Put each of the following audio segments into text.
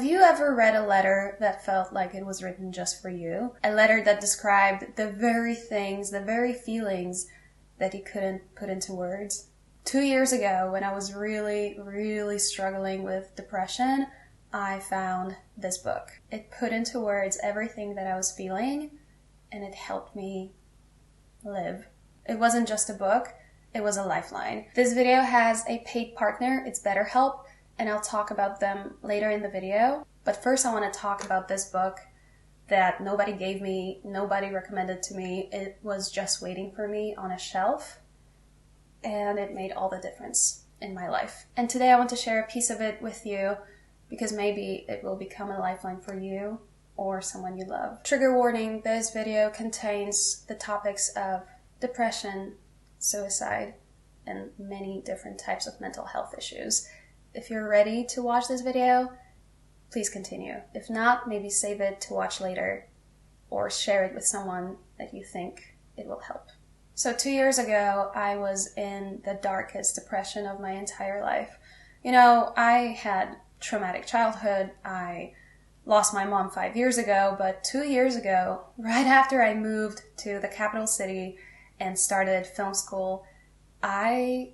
you ever read a letter that felt like it was written just for you? A letter that described the very things, the very feelings that you couldn't put into words? 2 years ago, when I was really, really struggling with depression, I found this book. It put into words everything that I was feeling, and it helped me live. It wasn't just a book, it was a lifeline. This video has a paid partner, it's BetterHelp, and I'll talk about them later in the video. But first I want to talk about this book that nobody gave me, nobody recommended to me. It was just waiting for me on a shelf, and it made all the difference in my life. And today I want to share a piece of it with you because maybe it will become a lifeline for you or someone you love. Trigger warning, this video contains the topics of depression, suicide, and many different types of mental health issues. If you're ready to watch this video, please continue. If not, maybe save it to watch later or share it with someone that you think it will help. So 2 years ago, I was in the darkest depression of my entire life. You know, I had traumatic childhood. I lost my mom 5 years ago, but 2 years ago, right after I moved to the capital city and started film school, I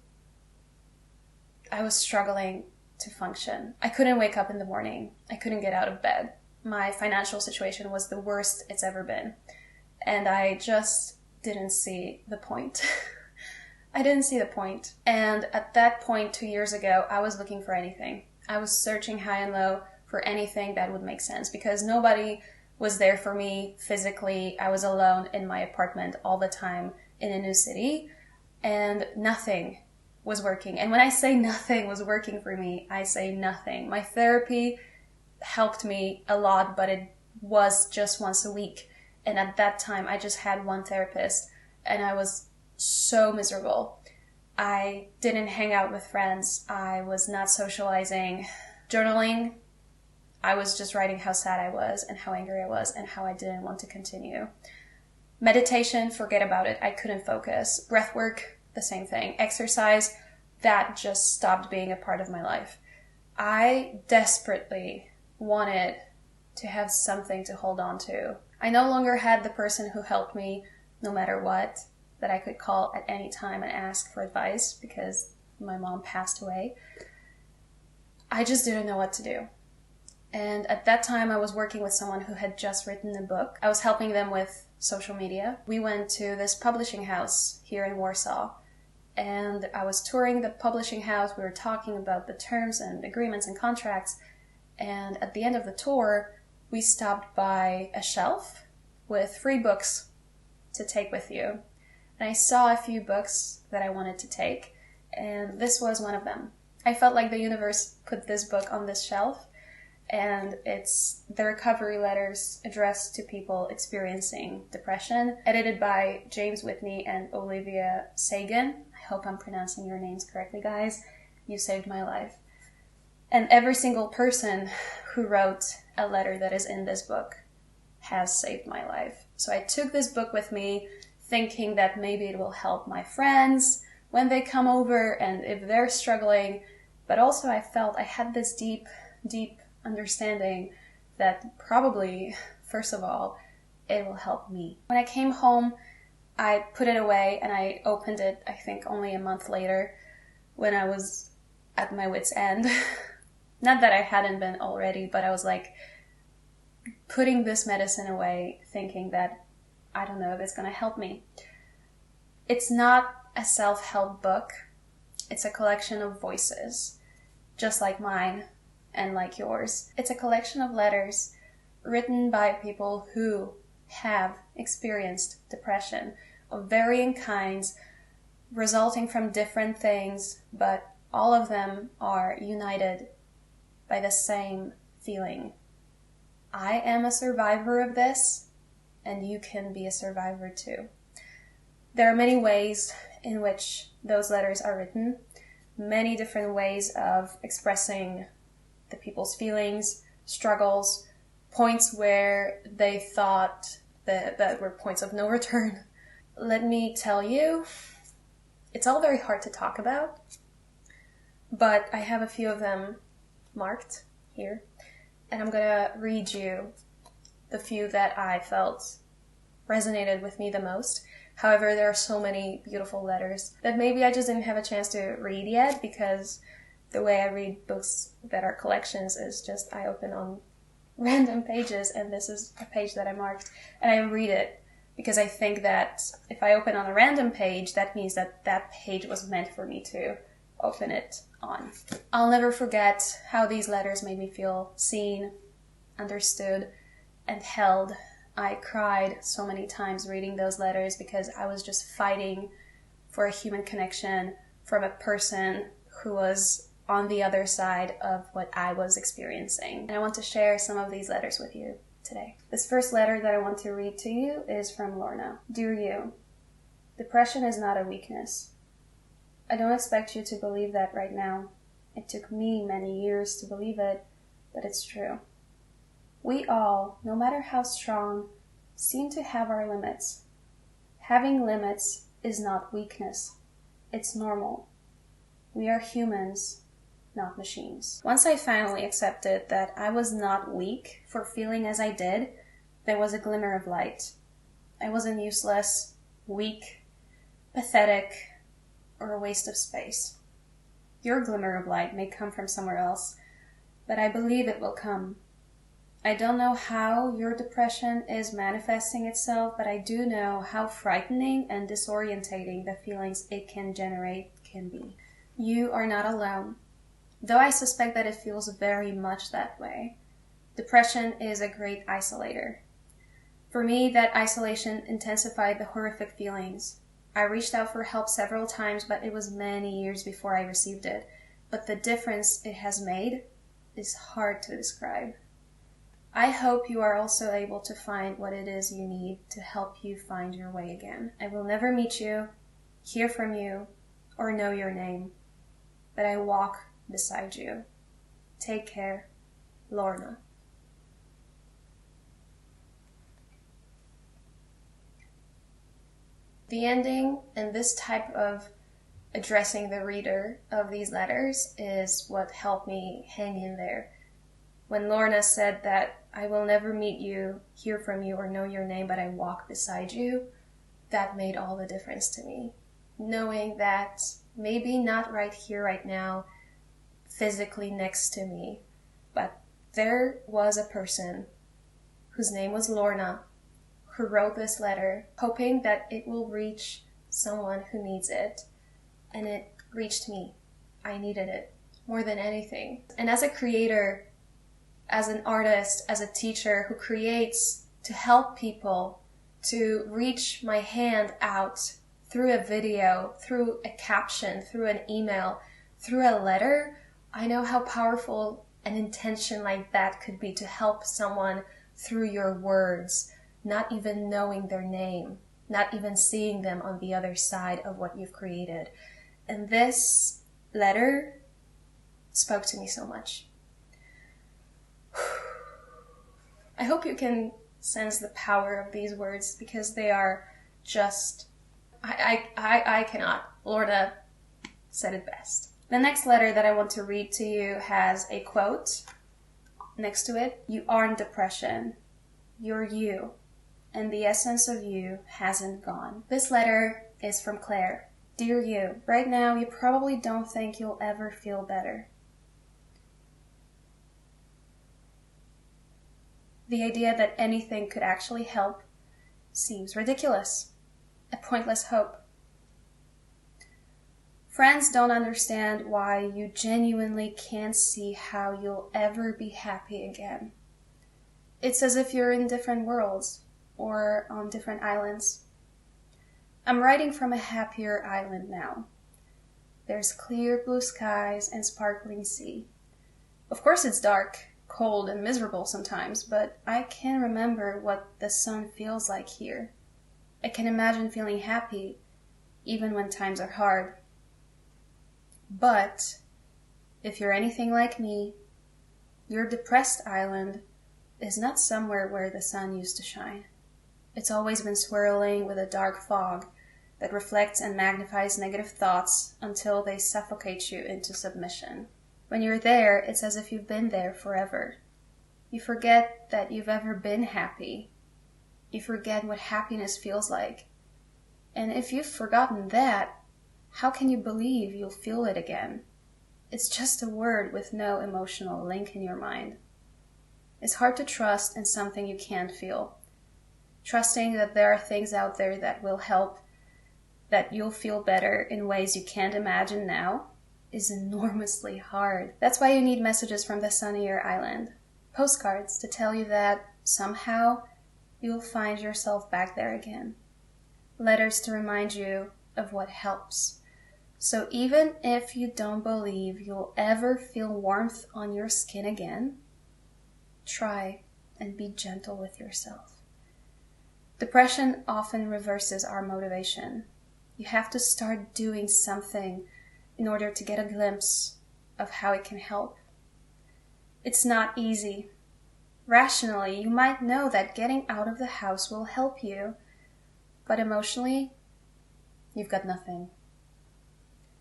was struggling to function. I couldn't wake up in the morning. I couldn't get out of bed. My financial situation was the worst it's ever been. And I just didn't see the point. I didn't see the point. And at that point 2 years ago, I was looking for anything. I was searching high and low for anything that would make sense because nobody was there for me physically. I was alone in my apartment all the time in a new city, and nothing was working. And when I say nothing was working for me, I say nothing. My therapy helped me a lot, but it was just once a week. And at that time, I just had one therapist, and I was so miserable. I didn't hang out with friends. I was not socializing. Journaling, I was just writing how sad I was and how angry I was and how I didn't want to continue. Meditation, forget about it. I couldn't focus. Breathwork, the same thing. Exercise, that just stopped being a part of my life. I desperately wanted to have something to hold on to. I no longer had the person who helped me no matter what, that I could call at any time and ask for advice because my mom passed away. I just didn't know what to do. And at that time, I was working with someone who had just written a book. I was helping them with social media. We went to this publishing house here in Warsaw, and I was touring the publishing house. We were talking about the terms and agreements and contracts. And at the end of the tour, we stopped by a shelf with free books to take with you. And I saw a few books that I wanted to take, and this was one of them. I felt like the universe put this book on this shelf, and it's the recovery letters addressed to people experiencing depression, edited by James Withey and Olivia Sagan. I hope I'm pronouncing your names correctly, guys. You saved my life. And every single person who wrote a letter that is in this book has saved my life. So I took this book with me, thinking that maybe it will help my friends when they come over and if they're struggling. But also I felt I had this deep, deep understanding that probably, first of all, it will help me. When I came home, I put it away and I opened it, I think only a month later, when I was at my wit's end. Not that I hadn't been already, but I was like putting this medicine away, thinking that I don't know if it's going to help me. It's not a self-help book. It's a collection of voices, just like mine and like yours. It's a collection of letters written by people who have experienced depression of varying kinds, resulting from different things, but all of them are united by the same feeling. I am a survivor of this, and you can be a survivor too. There are many ways in which those letters are written, many different ways of expressing the people's feelings, struggles, points where they thought that were points of no return. Let me tell you, it's all very hard to talk about, but I have a few of them marked here. and I'm gonna read you the few that I felt resonated with me the most. However, there are so many beautiful letters that maybe I just didn't have a chance to read yet, because the way I read books that are collections is just I open on random pages, and this is a page that I marked, and I read it because I think that if I open on a random page, that means that that page was meant for me to open it on. I'll never forget how these letters made me feel seen, understood, and held. I cried so many times reading those letters because I was just fighting for a human connection from a person who was on the other side of what I was experiencing. And I want to share some of these letters with you today. This first letter that I want to read to you is from Lorna. Dear you, depression is not a weakness. I don't expect you to believe that right now. It took me many years to believe it, but it's true. We all, no matter how strong, seem to have our limits. Having limits is not weakness. It's normal. We are humans, not machines. Once I finally accepted that I was not weak for feeling as I did, there was a glimmer of light. I wasn't useless, weak, pathetic, or a waste of space. Your glimmer of light may come from somewhere else, but I believe it will come. I don't know how your depression is manifesting itself, but I do know how frightening and disorientating the feelings it can generate can be. You are not alone, though I suspect that it feels very much that way. Depression is a great isolator. For me, that isolation intensified the horrific feelings. I reached out for help several times, but it was many years before I received it. But the difference it has made is hard to describe. I hope you are also able to find what it is you need to help you find your way again. I will never meet you, hear from you, or know your name, but I walk beside you. Take care, Lorna. The ending and this type of addressing the reader of these letters is what helped me hang in there. When Lorna said that I will never meet you, hear from you, or know your name, but I walk beside you, that made all the difference to me. Knowing that maybe not right here, right now, physically next to me, but there was a person whose name was Lorna, who wrote this letter, hoping that it will reach someone who needs it. And it reached me. I needed it more than anything. And as a creator, as an artist, as a teacher who creates to help people, to reach my hand out through a video, through a caption, through an email, through a letter, I know how powerful an intention like that could be to help someone through your words, not even knowing their name, not even seeing them on the other side of what you've created. And this letter spoke to me so much. I hope you can sense the power of these words, because they are just, I cannot. Lorna said it best. The next letter that I want to read to you has a quote next to it. You aren't depression. You're you. And the essence of you hasn't gone. This letter is from Clare. Dear you, right now you probably don't think you'll ever feel better. The idea that anything could actually help seems ridiculous, a pointless hope. Friends don't understand why you genuinely can't see how you'll ever be happy again. It's as if you're in different worlds or on different islands. I'm writing from a happier island now. There's clear blue skies and sparkling sea. Of course it's dark, cold, and miserable sometimes, but I can remember what the sun feels like here. I can imagine feeling happy, even when times are hard. But if you're anything like me, your depressed island is not somewhere where the sun used to shine. It's always been swirling with a dark fog that reflects and magnifies negative thoughts until they suffocate you into submission. When you're there, it's as if you've been there forever. You forget that you've ever been happy. You forget what happiness feels like. And if you've forgotten that, how can you believe you'll feel it again? It's just a word with no emotional link in your mind. It's hard to trust in something you can't feel. Trusting that there are things out there that will help, that you'll feel better in ways you can't imagine now, is enormously hard. That's why you need messages from the sunnier island. Postcards to tell you that somehow you'll find yourself back there again. Letters to remind you of what helps. So even if you don't believe you'll ever feel warmth on your skin again, try and be gentle with yourself. Depression often reverses our motivation. You have to start doing something in order to get a glimpse of how it can help. It's not easy. Rationally, you might know that getting out of the house will help you, but emotionally, you've got nothing.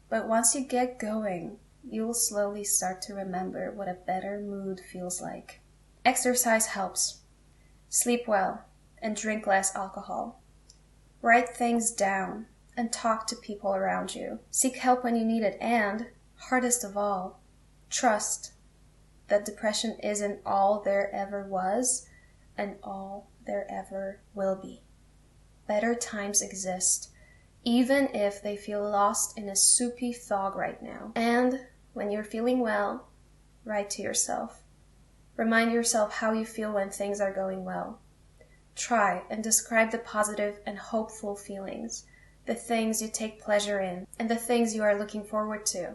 But once you get going, you will slowly start to remember what a better mood feels like. Exercise helps. Sleep well and drink less alcohol. Write things down and talk to people around you. Seek help when you need it and, hardest of all, trust that depression isn't all there ever was and all there ever will be. Better times exist, even if they feel lost in a soupy fog right now. And when you're feeling well, write to yourself. Remind yourself how you feel when things are going well. Try and describe the positive and hopeful feelings, the things you take pleasure in, and the things you are looking forward to.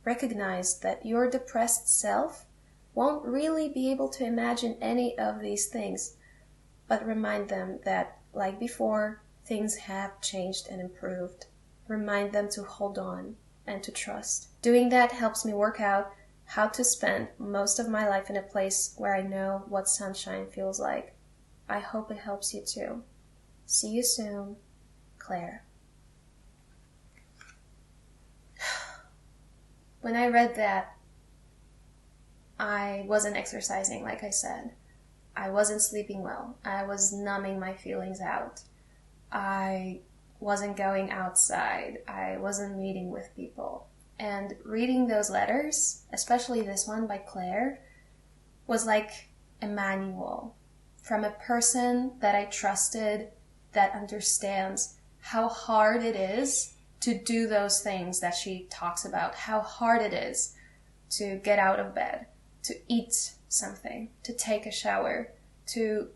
Recognize that your depressed self won't really be able to imagine any of these things, but remind them that, like before, things have changed and improved. Remind them to hold on and to trust. Doing that helps me work out how to spend most of my life in a place where I know what sunshine feels like. I hope it helps you too. See you soon, Claire. When I read that, I wasn't exercising, like I said. I wasn't sleeping well. I was numbing my feelings out. I wasn't going outside. I wasn't meeting with people. And reading those letters, especially this one by Clare, was like a manual from a person that I trusted, that understands how hard it is to do those things that she talks about, how hard it is to get out of bed, to eat something, to take a shower, to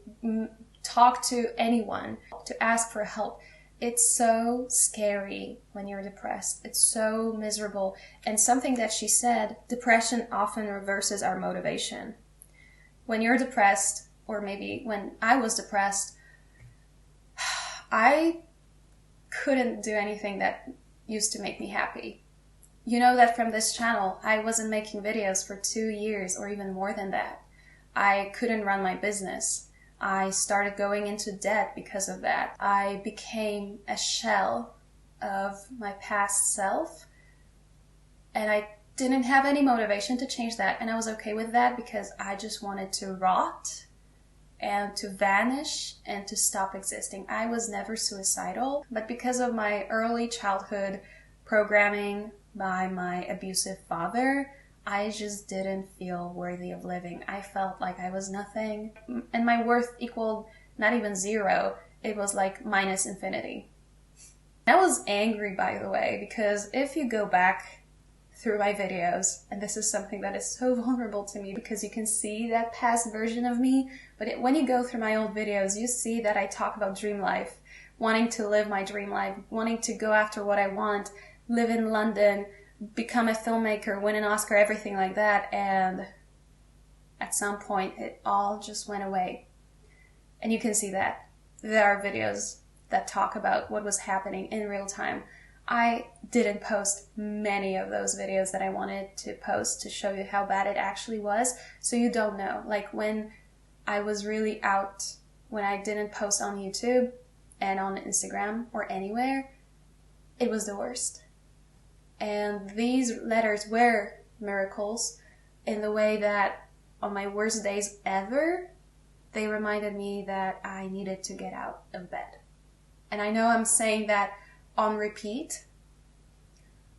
talk to anyone, to ask for help. It's so scary when you're depressed. It's so miserable. And something that she said, depression often reverses our motivation. When you're depressed, or maybe when I was depressed, I couldn't do anything that used to make me happy. You know that from this channel, I wasn't making videos for 2 years or even more than that. I couldn't run my business. I started going into debt because of that. I became a shell of my past self, and I didn't have any motivation to change that, and I was okay with that because I just wanted to rot and to vanish and to stop existing. I was never suicidal, but because of my early childhood programming by my abusive father, I just didn't feel worthy of living. I felt like I was nothing, and my worth equaled not even 0. It was like minus infinity. I was angry, by the way, because if you go back through my videos, and this is something that is so vulnerable to me because you can see that past version of me, but when you go through my old videos, you see that I talk about dream life, wanting to live my dream life, wanting to go after what I want, live in London, become a filmmaker, win an Oscar, everything like that, and at some point it all just went away. And you can see that. There are videos that talk about what was happening in real time. I didn't post many of those videos that I wanted to post to show you how bad it actually was, so you don't know. Like when I was really out, when I didn't post on YouTube and on Instagram or anywhere, it was the worst. And these letters were miracles in the way that on my worst days ever, they reminded me that I needed to get out of bed. And I know I'm saying that on repeat,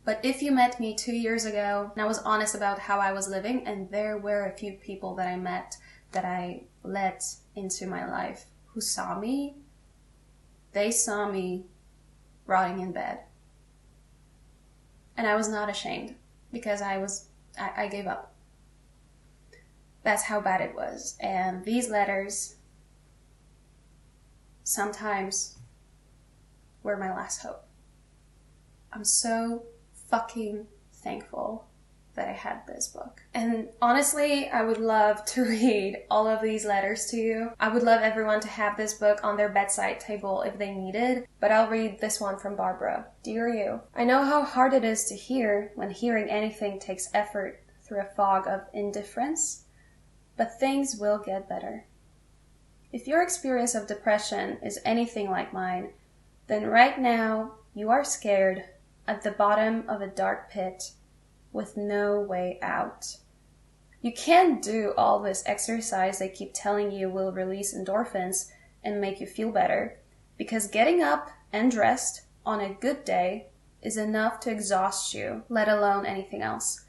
but if you met me 2 years ago and I was honest about how I was living, and there were a few people that I met that I let into my life who saw me, they saw me rotting in bed. And I was not ashamed because I gave up. That's how bad it was. And these letters sometimes were my last hope. I'm so fucking thankful that I had this book. And honestly, I would love to read all of these letters to you. I would love everyone to have this book on their bedside table if they needed, but I'll read this one from Barbara. Dear you, I know how hard it is to hear when hearing anything takes effort through a fog of indifference, but things will get better. If your experience of depression is anything like mine, then right now you are scared at the bottom of a dark pit with no way out. You can't do all this exercise they keep telling you will release endorphins and make you feel better, because getting up and dressed on a good day is enough to exhaust you, let alone anything else.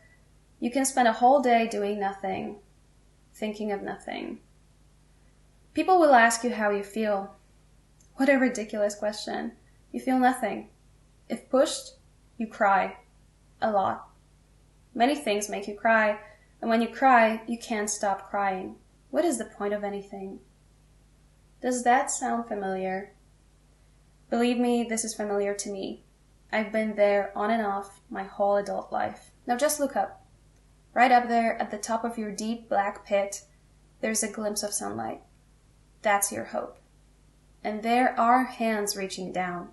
You can spend a whole day doing nothing, thinking of nothing. People will ask you how you feel. What a ridiculous question. You feel nothing. If pushed, you cry. A lot. Many things make you cry, and when you cry, you can't stop crying. What is the point of anything? Does that sound familiar? Believe me, this is familiar to me. I've been there on and off my whole adult life. Now just look up. Right up there at the top of your deep black pit, there's a glimpse of sunlight. That's your hope. And there are hands reaching down.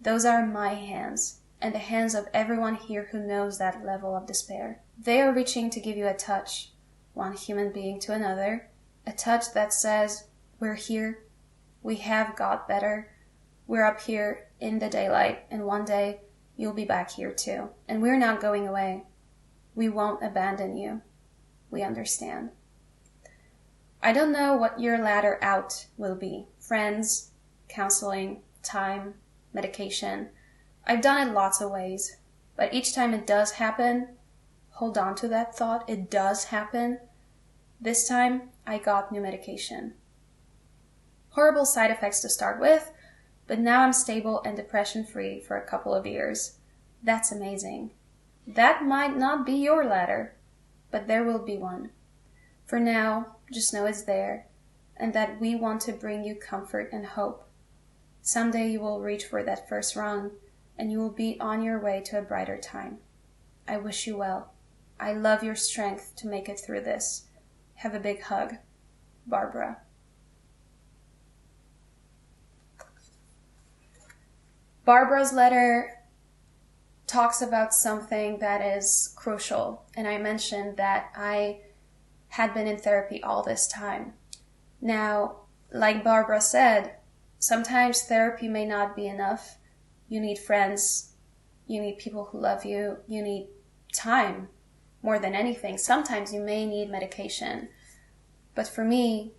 Those are my hands, and the hands of everyone here who knows that level of despair. They are reaching to give you a touch, one human being to another, a touch that says, we're here, we have got better, we're up here in the daylight, and one day you'll be back here too. And we're not going away. We won't abandon you. We understand. I don't know what your ladder out will be. Friends, counseling, time, medication. I've done it lots of ways, but each time it does happen, hold on to that thought, it does happen. This time, I got new medication. Horrible side effects to start with, but now I'm stable and depression-free for a couple of years. That's amazing. That might not be your ladder, but there will be one. For now, just know it's there, and that we want to bring you comfort and hope. Someday you will reach for that first rung, and you will be on your way to a brighter time. I wish you well. I love your strength to make it through this. Have a big hug. Barbara. Barbara's letter talks about something that is crucial, and I mentioned that I had been in therapy all this time. Now, like Barbara said, sometimes therapy may not be enough. You need friends, you need people who love you, you need time more than anything. Sometimes you may need medication. But for me,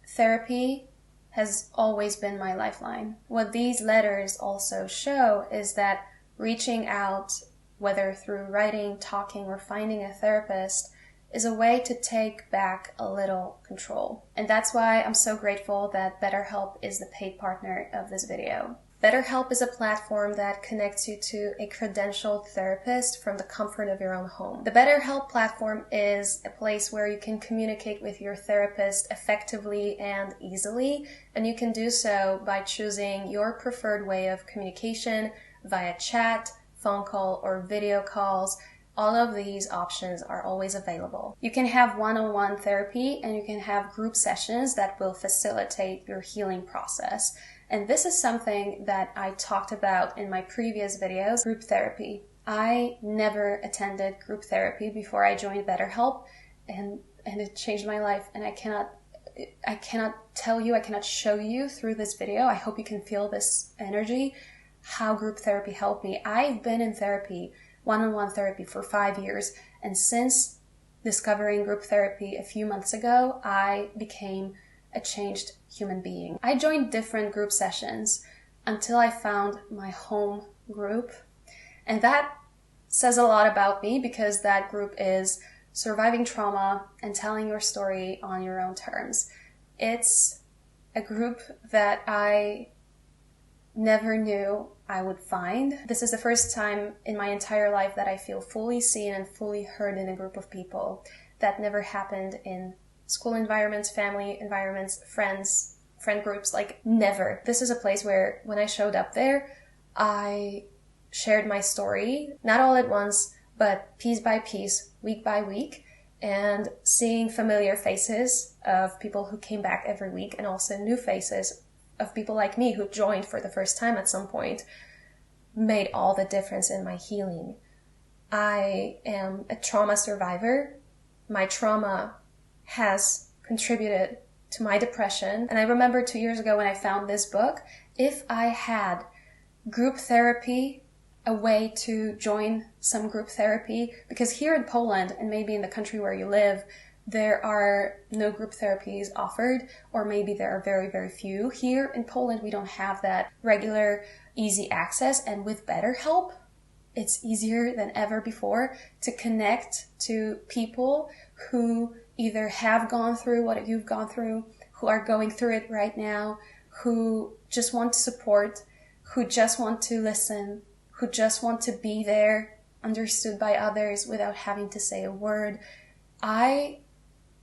therapy has always been my lifeline. What these letters also show is that reaching out, whether through writing, talking, or finding a therapist, is a way to take back a little control. And that's why I'm so grateful that BetterHelp is the paid partner of this video. BetterHelp is a platform that connects you to a credentialed therapist from the comfort of your own home. The BetterHelp platform is a place where you can communicate with your therapist effectively and easily, and you can do so by choosing your preferred way of communication via chat, phone call, or video calls. All of these options are always available. You can have one-on-one therapy, and you can have group sessions that will facilitate your healing process. And this is something that I talked about in my previous videos, group therapy. I never attended group therapy before I joined BetterHelp, and it changed my life. And I cannot tell you, I cannot show you through this video, I hope you can feel this energy, how group therapy helped me. I've been in therapy, one-on-one therapy, for 5 years, and since discovering group therapy a few months ago, I became a changed human being. I joined different group sessions until I found my home group. And that says a lot about me because that group is surviving trauma and telling your story on your own terms. It's a group that I never knew I would find. This is the first time in my entire life that I feel fully seen and fully heard in a group of people. That never happened in school environments, family environments, friend groups, like never. This is a place where when I showed up there, I shared my story, not all at once, but piece by piece, week by week, and seeing familiar faces of people who came back every week and also new faces of people like me who joined for the first time at some point made all the difference in my healing. I am a trauma survivor. My trauma has contributed to my depression. And I remember 2 years ago when I found this book, if I had group therapy, a way to join some group therapy, because here in Poland and maybe in the country where you live, there are no group therapies offered, or maybe there are very, very few. Here in Poland, we don't have that regular, easy access. And with BetterHelp, it's easier than ever before to connect to people who either have gone through what you've gone through, who are going through it right now, who just want support, who just want to listen, who just want to be there, understood by others without having to say a word. I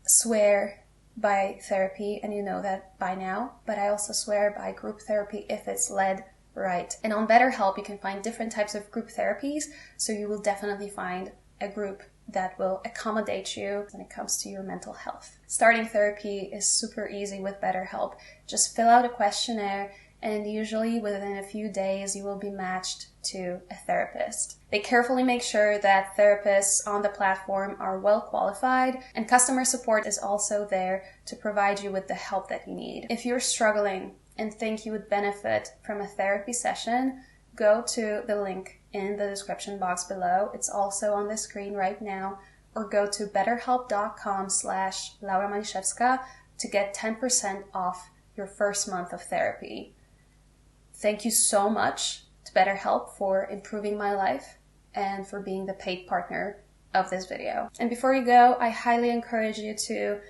swear by therapy, and you know that by now, but I also swear by group therapy if it's led right. And on BetterHelp, you can find different types of group therapies, so you will definitely find a group that will accommodate you when it comes to your mental health. Starting therapy is super easy with BetterHelp. Just fill out a questionnaire, and usually within a few days you will be matched to a therapist. They carefully make sure that therapists on the platform are well qualified, and customer support is also there to provide you with the help that you need. If you're struggling and think you would benefit from a therapy session, go to the link in the description box below. It's also on the screen right now, or go to betterhelp.com/Laura Maliszewska to get 10% off your first month of therapy. Thank you so much to BetterHelp for improving my life and for being the paid partner of this video. And before you go, I highly encourage you to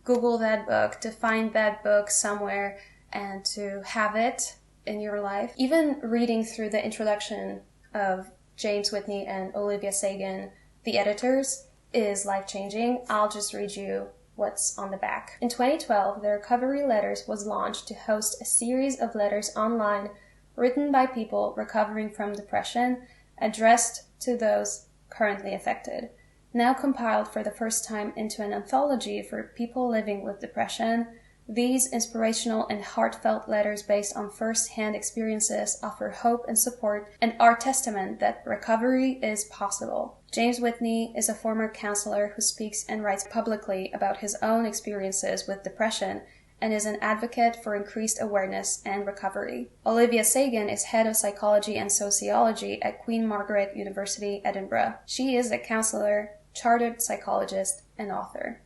Google that book, to find that book somewhere and to have it in your life. Even reading through the introduction of James Withey and Olivia Sagan, the editors, is life-changing. I'll just read you what's on the back. In 2012, the Recovery Letters was launched to host a series of letters online written by people recovering from depression, addressed to those currently affected. Now compiled for the first time into an anthology for people living with depression, these inspirational and heartfelt letters based on first-hand experiences offer hope and support and are testament that recovery is possible. James Withey is a former counselor who speaks and writes publicly about his own experiences with depression and is an advocate for increased awareness and recovery. Olivia Sagan is head of psychology and sociology at Queen Margaret University, Edinburgh. She is a counselor, chartered psychologist, and author.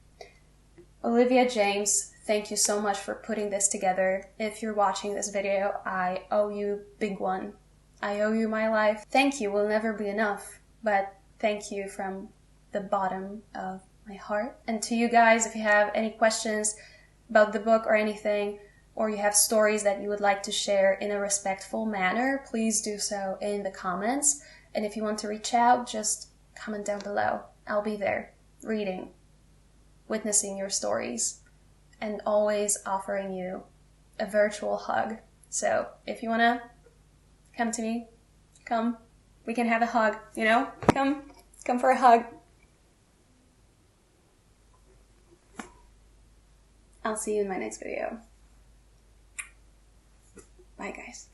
Olivia, James, thank you so much for putting this together. If you're watching this video, I owe you big one. I owe you my life. Thank you will never be enough, but thank you from the bottom of my heart. And to you guys, if you have any questions about the book or anything, or you have stories that you would like to share in a respectful manner, please do so in the comments. And if you want to reach out, just comment down below. I'll be there, reading, witnessing your stories, and always offering you a virtual hug. So if you want to come to me, come. We can have a hug, you know? Come for a hug. I'll see you in my next video. Bye, guys.